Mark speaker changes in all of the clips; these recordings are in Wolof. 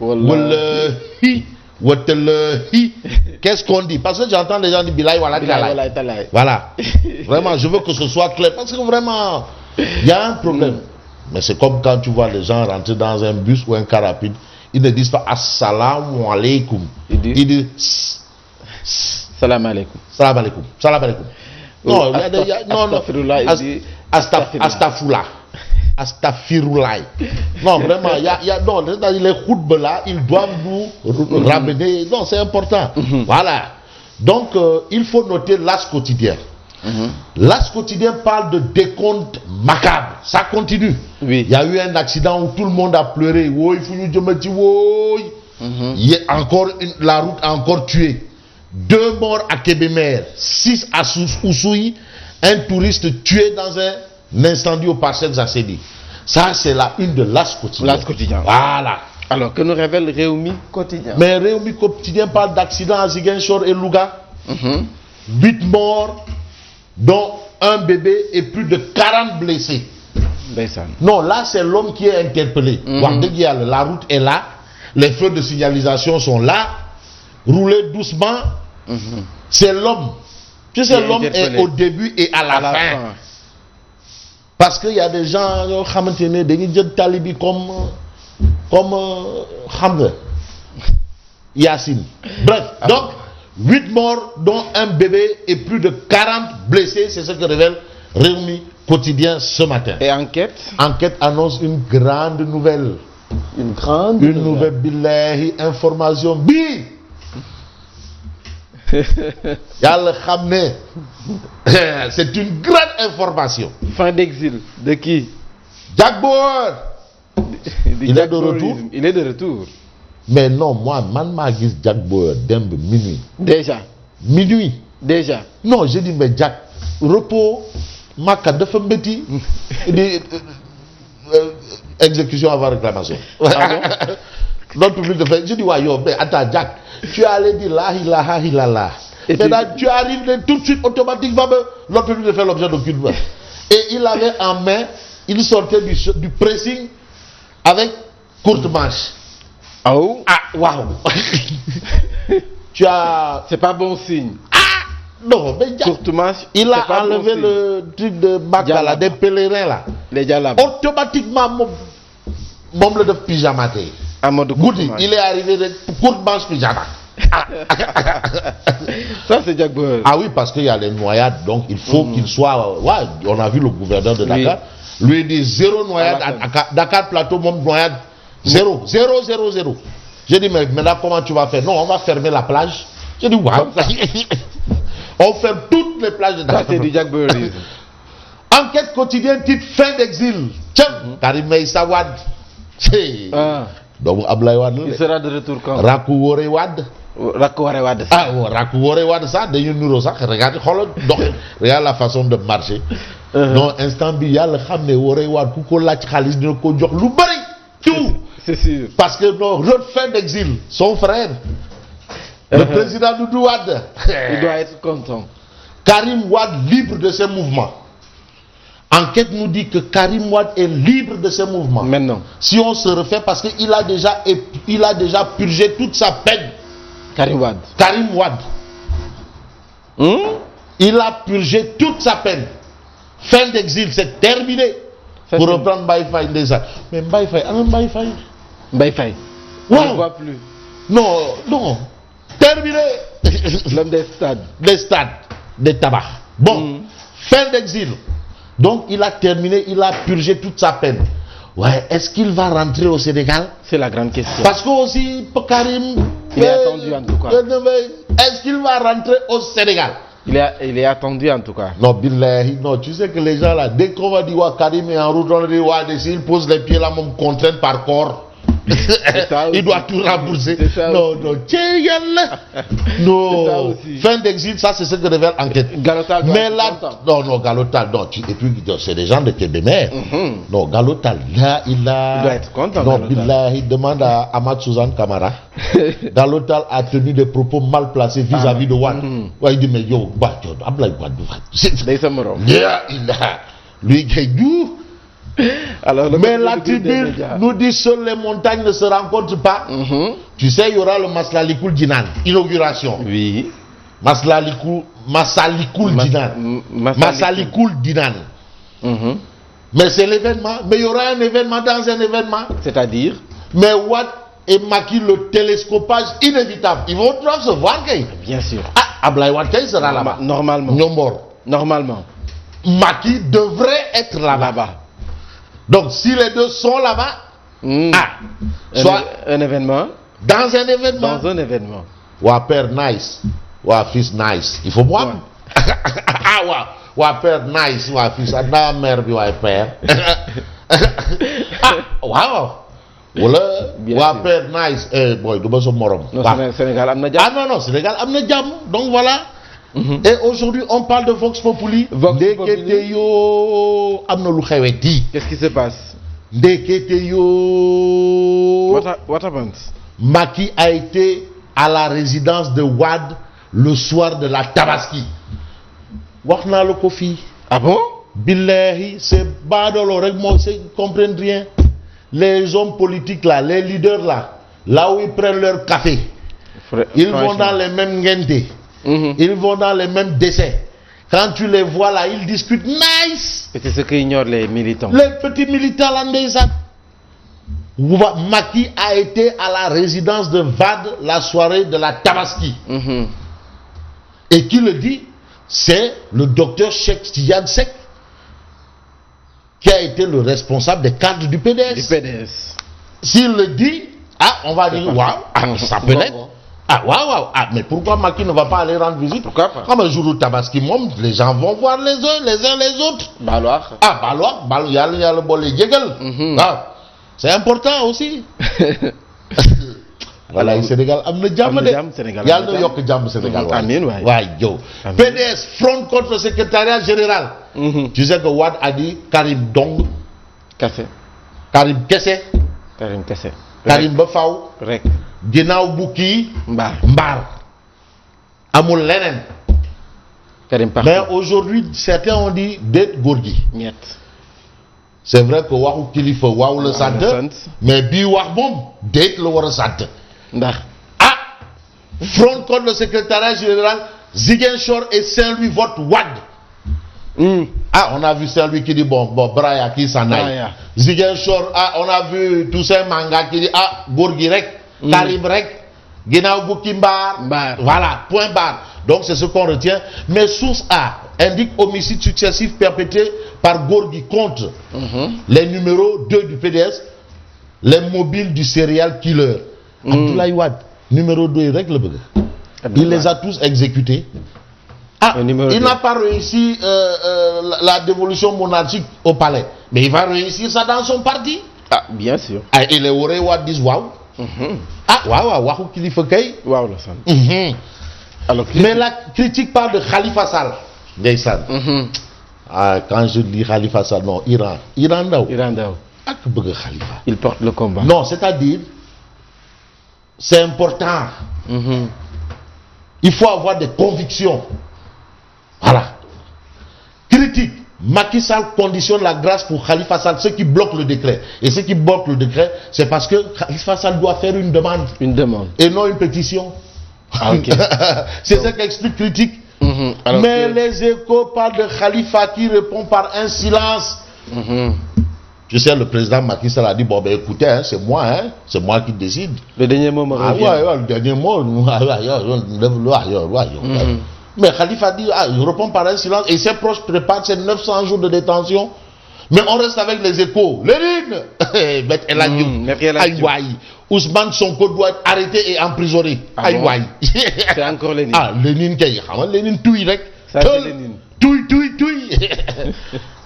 Speaker 1: Wallahi. Wallahi. Qu'est-ce qu'on dit? Parce que j'entends les gens dire Bilaï, voilà, voilà. Vraiment, je veux que ce soit clair. Parce que vraiment, il y a un problème. Mais c'est comme quand tu vois les gens rentrer dans un bus ou un car rapide. Ils ne disent pas Assalamu alaikum. Ils disent
Speaker 2: Salam alaikum.
Speaker 1: Salam alaikum. Salam alaikum. Non, il y a non, Astaghfirullah. Astaghfirullah. Non, vraiment, il y a non, les khutbas là, ils doivent nous ramener. Non, c'est important. Voilà. Donc, il faut noter l'As quotidien. L'As quotidien parle de décompte macabre. Ça continue.
Speaker 2: Oui.
Speaker 1: Il y a eu un accident où tout le monde a pleuré. Oui, il y a encore la route a encore tué. 2 morts à Kébémer, 6 à Oussouye, un touriste tué dans un incendie aux Parcelles Assainies. Ça, c'est la une de l'As quotidien.
Speaker 2: L'As quotidien.
Speaker 1: Voilà.
Speaker 2: Alors que nous révèle Réumi quotidien.
Speaker 1: Mais Réumi quotidien parle d'accidents à Ziguinchor et Louga. 8 morts, dont un bébé et plus de 40 blessés. Non, là, c'est l'homme qui est interpellé. La route est là, les feux de signalisation sont là. Roulez doucement. C'est l'homme. Tu sais, l'homme est au début et à la fin. Parce qu'il y a des gens des talibis comme Yassine. Bref, donc 8 morts, dont un bébé et plus de 40 blessés, c'est ce que révèle Réumi quotidien ce matin.
Speaker 2: Et enquête?
Speaker 1: Enquête annonce une grande nouvelle. Une nouvelle billahi information. Bi! Yalla Khamne. C'est une grande information.
Speaker 2: Fin d'exil. De qui?
Speaker 1: Jack Bauer. Il est de retour.
Speaker 2: Il est de retour.
Speaker 1: Mais non, moi, Magis Jack Bauer, dembe minuit.
Speaker 2: Déjà.
Speaker 1: Minuit.
Speaker 2: Déjà.
Speaker 1: Non, j'ai dit, mais Jack, repos, Maka de Fembeti, exécution avant réclamation. L'autre public de fait, je dis, ouais, yo, mais attends, Jack, tu es allé dire la ilaha illallah. Maintenant, tu arrives tout de suite automatiquement, l'autre public de fait l'objet d'aucune main. Et il avait en main, il sortait du pressing avec courte manche.
Speaker 2: Oh.
Speaker 1: Ah, waouh. Tu as.
Speaker 2: C'est pas bon signe.
Speaker 1: Ah, non, mais
Speaker 2: courte manche.
Speaker 1: Il a enlevé bon le truc de Bakala, des pèlerins là.
Speaker 2: Les Djalaba.
Speaker 1: Automatiquement, mon le de pyjama. Goudi, il est arrivé de courte manche pyjama.
Speaker 2: Ça c'est Jack Bauer.
Speaker 1: Ah oui, parce qu'il y a les noyades, donc il faut qu'il soit. Ouais, on a vu le gouverneur de Dakar. Oui. Lui dit 0 noyade à Dakar Plateau, mon noyade 0. J'ai dit, mais maintenant comment tu vas faire? Non, on va fermer la plage. J'ai dit, ouais. On ferme toutes les plages de Dakar.
Speaker 2: Ça c'est du Jack Bauer.
Speaker 1: Enquête quotidienne titre fin d'exil. Tiens, Karim Meïssa Wade. Donc Ablaye Wade.
Speaker 2: Il sera de retour quand?
Speaker 1: Rakou Wore Wade.
Speaker 2: Rakou Wore Wade.
Speaker 1: Ah, Rakou Wore Wade, ça, d'ailleurs, nous, ça, regarde la façon de marcher. Non, instant, il y a le Khamne Wore Wade, Kouko Lach Khalis, Noko Djok, Loubari, tout.
Speaker 2: C'est sûr.
Speaker 1: Parce que, non, notre fin d'exil, son frère, le président Doudou Wade,
Speaker 2: il doit être content.
Speaker 1: Karim Wade libre de ses mouvements. Enquête nous dit que Karim Wade est libre de ses mouvements.
Speaker 2: Maintenant.
Speaker 1: Si on se refait, parce qu'il a déjà purgé toute sa peine.
Speaker 2: Karim Wade.
Speaker 1: Karim Wade. Il a purgé toute sa peine. Fin d'exil, c'est terminé. Pour reprendre Mbaye Faye déjà. Mais Mbaye Faye, Mbaye Faye.
Speaker 2: Mbaye Faye.
Speaker 1: Wow.
Speaker 2: On ne voit plus.
Speaker 1: Non. Terminé.
Speaker 2: L'homme des stades.
Speaker 1: Des stades, des tabacs. Bon, fin d'exil. Donc il a terminé, il a purgé toute sa peine. Ouais, est-ce qu'il va rentrer au Sénégal?
Speaker 2: C'est la grande question.
Speaker 1: Parce que aussi, Karim,
Speaker 2: il est attendu en tout cas.
Speaker 1: Est-ce qu'il va rentrer au Sénégal?
Speaker 2: Il est attendu en tout cas.
Speaker 1: Non, billahi, non, tu sais que les gens là, dès qu'on va dire Karim est en route, on dit s'il pose les pieds là, on me contraint par corps. Il doit tout rembourser. Non, fin d'exil, ça c'est ce que révèle l'enquête.
Speaker 2: Galotal.
Speaker 1: Mais là, non, Galotal, non. Et puis c'est des gens de Kébémer. Non, Galotal, là, il
Speaker 2: doit être content.
Speaker 1: Non, Billah, il demande à Ahmad Souzane Kamara. Galotal a tenu des propos mal placés vis-à-vis de Wade. Ouais, il dit, mais yo, Ablaye Wade.
Speaker 2: C'est ça,
Speaker 1: lui,
Speaker 2: Alors,
Speaker 1: Mais la tribune nous dit seules les montagnes ne se rencontrent pas. Tu sais, il y aura le Massalikul Jinan, inauguration.
Speaker 2: Oui.
Speaker 1: Massalikul Jinan. Massalikul Jinan. Mais c'est l'événement. Mais il y aura un événement dans un événement.
Speaker 2: C'est-à-dire?
Speaker 1: Mais Wade et Macky, le télescopage inévitable. Ils vont se voir.
Speaker 2: Bien sûr.
Speaker 1: Ah, Ablaye Wade sera là-bas.
Speaker 2: Normalement. Normalement.
Speaker 1: Macky devrait être là-bas. Donc, si les deux sont là-bas, soit
Speaker 2: un événement.
Speaker 1: Dans un événement.
Speaker 2: Dans un événement.
Speaker 1: Wa père nice. Wa fils nice. Il faut voir. Ah, wa père nice. Wa fils. Ada mère bi wa père. Ah, wow. Wala wa père nice. Boy, du ba so morom.
Speaker 2: Non, Sénégal amna jàmm.
Speaker 1: Ah non, Sénégal amna jàmm. Donc voilà. Et aujourd'hui, on parle de Vox Populi. Ndekete yo amna lu xeweti.
Speaker 2: Qu'est-ce qui se passe?
Speaker 1: Ndekete yo.
Speaker 2: What happened?
Speaker 1: Macky a été à la résidence de Wade le soir de la Tabaski. Wax na la ko fi.
Speaker 2: Ah bon?
Speaker 1: Billahi, c'est badolo rek mo c'est comprennent rien. Les hommes politiques là, les leaders là où ils prennent leur café. Ils vont dans les mêmes ngente. Ils vont dans les mêmes décès. Quand tu les vois là, ils discutent nice.
Speaker 2: Et c'est ce qu'ignorent les militants.
Speaker 1: Les petits militants là, Macky a été à la résidence de Wade la soirée de la Tabaski. Et qui le dit? C'est le docteur Cheikh Tidiane Seck qui a été le responsable des cadres du PDS. S'il le dit, on va dire waouh, ça peut être. Waouh, mais pourquoi Macky ne va pas aller rendre visite?
Speaker 2: Pourquoi pas?
Speaker 1: Comme un jour où Tabaski monte, les gens vont voir les uns les autres.
Speaker 2: Baloir.
Speaker 1: Il y a le bol et djegel. C'est important aussi. Voilà, le Sénégal amna jàmm de. Yalla na yok jàmm Sénégal.
Speaker 2: Amin waay.
Speaker 1: Waay yow. PDS front contre le secrétariat général. Tu sais que Wade a dit Karim Dong. Karim Kessé. Karim ba faw.
Speaker 2: Rek.
Speaker 1: Ginaaw bukki. Mbar. Amul lenen.
Speaker 2: Karim parti.
Speaker 1: Mais aujourd'hui, certains ont dit det Gorgui.
Speaker 2: Niet.
Speaker 1: C'est vrai que waxu kilifa waaw le sant. Mais bi wax mom det le wara sant.
Speaker 2: Ndax
Speaker 1: front contre le secrétariat général, Ziguinchor et Saint-Louis votent Wade. On a vu Saint-Louis qui dit bon Braya qui s'en aille. Ziguinchor, on a vu Toussaint Manga qui dit Gorgui rek, Karim rek, Guinaw Boukimbar. Voilà, point barre. Donc c'est ce qu'on retient. Mais source A indique homicide successif perpétré par Gorgui contre les numéros 2 du PDS, les mobiles du serial killer. Abdoulaye Wade, numéro 2, règle. Il les a tous exécutés. Il n'a pas réussi la dévolution monarchique au palais. Mais il va réussir ça dans son parti.
Speaker 2: Bien sûr.
Speaker 1: Et les Oré Wade disent waouh. Waouh, qu'il faut qu'il
Speaker 2: waouh, le
Speaker 1: Alors, mais la critique parle de Khalifa Sall. Quand je dis Khalifa Sall, non, Iran Ndao. Khalifa.
Speaker 2: Il porte le combat.
Speaker 1: Non, c'est-à-dire, c'est important. Il faut avoir des convictions. Voilà. Critique. Macky Sall conditionne la grâce pour Khalifa Sall, ce qui bloque le décret. Et ce qui bloque le décret, c'est parce que Khalifa Sall doit faire une demande. Et non une pétition. C'est ce qu'explique Critique. Mais les Échos parlent de Khalifa qui répond par un silence. Tu sais, le président Macky Sall a dit bon ben écoutez, c'est moi qui décide.
Speaker 2: Le dernier mot me revient.
Speaker 1: Le dernier mot. Mais Khalifa dit il répond par un silence et ses proches préparent ses 900 jours de détention. Mais on reste avec les Échos. Lénine, Ousmane Sonko doit être arrêté et emprisonné.
Speaker 2: C'est encore Lénine.
Speaker 1: Lénine Lénine touille rek.
Speaker 2: Ça c'est Lénine.
Speaker 1: Touille.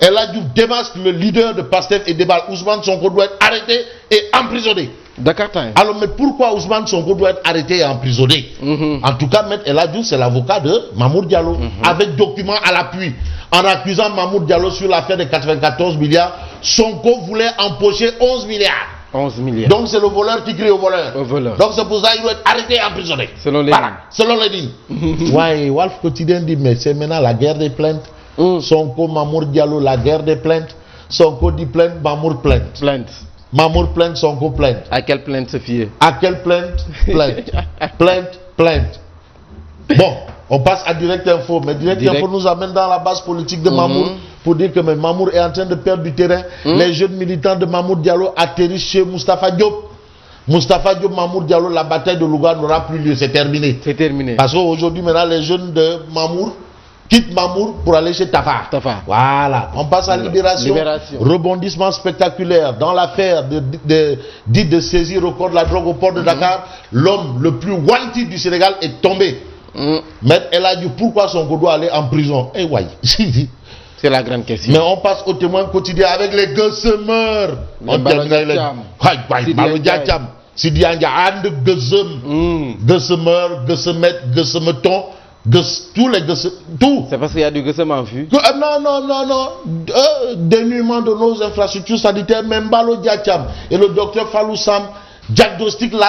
Speaker 1: Et là, tu démasques le leader de Pastef et déballe. Ousmane Sonko doit être arrêté et emprisonné.
Speaker 2: Dakar Time.
Speaker 1: Alors, mais pourquoi Ousmane Sonko doit être arrêté et emprisonné? En tout cas, Maître El Hadji, c'est l'avocat de Mamour Diallo, avec documents à l'appui. En accusant Mamour Diallo sur l'affaire des 94 milliards, Sonko voulait empocher 11 milliards.
Speaker 2: 11 milliards.
Speaker 1: Donc c'est le voleur qui crie au voleur. Donc c'est pour ça qu'il doit être arrêté et emprisonné.
Speaker 2: Selon les
Speaker 1: voilà, selon Lénine. Ouais, Walf Quotidien dit mais c'est maintenant la guerre des plaintes. Sonko, Mamour Diallo, la guerre des plaintes. Sonko dit plainte, Mamour plainte.
Speaker 2: Plainte.
Speaker 1: Mamour plainte, Sonko plainte.
Speaker 2: À quelle plainte se fier?
Speaker 1: À quelle plainte? Plainte. Plainte, plainte. Bon, on passe à Direct Info, mais Direct Info nous amène dans la base politique de Mamour pour dire que Mamour est en train de perdre du terrain. Les jeunes militants de Mamour Diallo atterrissent chez Moustapha Diop. Moustapha Diop, Mamour Diallo, la bataille de Louga n'aura plus lieu, c'est terminé.
Speaker 2: C'est terminé.
Speaker 1: Parce qu'aujourd'hui, maintenant, les jeunes de Mamour quittent Mamour pour aller chez Tafa.
Speaker 2: Tafa.
Speaker 1: Voilà. On passe à Libération. Rebondissement spectaculaire dans l'affaire dite de saisie record de la drogue au port de Dakar. L'homme le plus wanted du Sénégal est tombé. Mais elle a dit pourquoi Sonko doit aller en prison. Eh ouais.
Speaker 2: C'est la grande question.
Speaker 1: Mais on passe au témoin quotidien avec les Gussemeurs. On termine les Sidi Anja, and Gussemeurs, Gussemet, Gussemeton, tous les tout.
Speaker 2: C'est parce qu'il y a du Gussem en vue.
Speaker 1: Non. Dénuement de nos infrastructures sanitaires, même Balo Diacham et le docteur Falou Sam diagnostique la